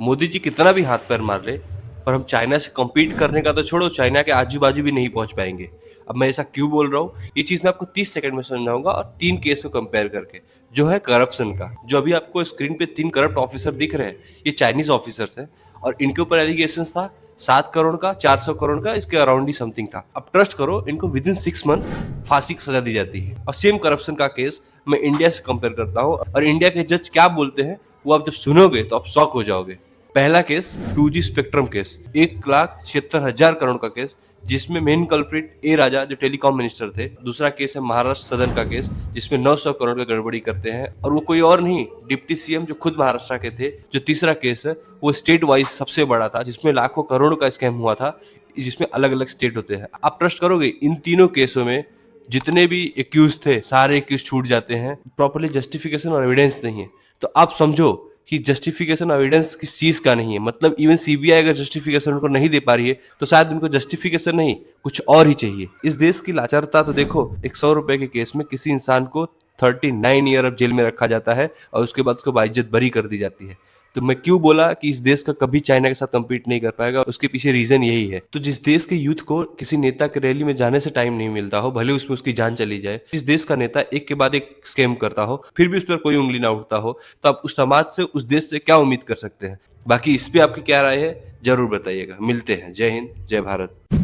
मोदी जी कितना भी हाथ पैर मार ले, पर हम चाइना से कम्पीट करने का तो छोड़ो, चाइना के आजू बाजू भी नहीं पहुंच पाएंगे। अब मैं ऐसा क्यों बोल रहा हूँ, ये चीज मैं आपको 30 सेकंड में समझाऊंगा, और 3 केस को कंपेयर करके। जो है करप्शन का, जो अभी आपको स्क्रीन पे 3 करप्ट ऑफिसर दिख रहे हैं, ये चाइनीज ऑफिसर्स हैं, और इनके ऊपर एलिगेशन था 7 करोड़ का, 400 करोड़ का, इसके अराउंड ही समथिंग था। अब ट्रस्ट करो, इनको विद इन 6 मंथ फांसी की सजा दी जाती है। और सेम करप्शन का केस मैं इंडिया से कंपेयर करता हूँ, और इंडिया के जज क्या बोलते हैं वो आप जब सुनोगे तो आप शॉक हो जाओगे। पहला case 2G spectrum case, 1,76,000 crore का केस, जिसमें मेन कल्प्रिट ए राजा जो टेलीकॉम मिनिस्टर थे। दूसरा केस है महाराष्ट्र सदन का केस, जिसमें 900 करोड़ का गड़बड़ी करते हैं, और वो कोई और नहीं, डिप्टी सीएम जो खुद महाराष्ट्र के थे। जो तीसरा केस है वो स्टेट वाइज सबसे बड़ा था, जिसमें लाखों करोड़ का स्कैम हुआ था, जिसमें अलग अलग स्टेट होते हैं। आप ट्रस्ट करोगे, इन तीनों केसों में जितने भी एक्यूज थे सारे एक्यूज छूट जाते हैं। प्रॉपरली जस्टिफिकेशन और एविडेंस नहीं है। तो आप समझो कि जस्टिफिकेशन एविडेंस किस चीज का नहीं है। मतलब इवन सीबीआई अगर जस्टिफिकेशन उनको नहीं दे पा रही है, तो शायद उनको जस्टिफिकेशन नहीं, कुछ और ही चाहिए। इस देश की लाचारता तो देखो, एक 100 रुपए के केस में किसी इंसान को 39 ईयर अब जेल में रखा जाता है, और उसके बाद उसको बाइज्जत बरी कर दी जाती है। तो मैं क्यों बोला कि इस देश का कभी चाइना के साथ कम्पीट नहीं कर पाएगा, उसके पीछे रीजन यही है। तो जिस देश के यूथ को किसी नेता के रैली में जाने से टाइम नहीं मिलता हो, भले उसमें उसकी जान चली जाए, जिस देश का नेता एक के बाद एक स्कैम करता हो, फिर भी उस पर कोई उंगली ना उठता हो, तो आप उस समाज से, उस देश से क्या उम्मीद कर सकते हैं। बाकी इस पे आपकी क्या राय है, जरूर बताइएगा। मिलते हैं। जय हिंद, जय भारत।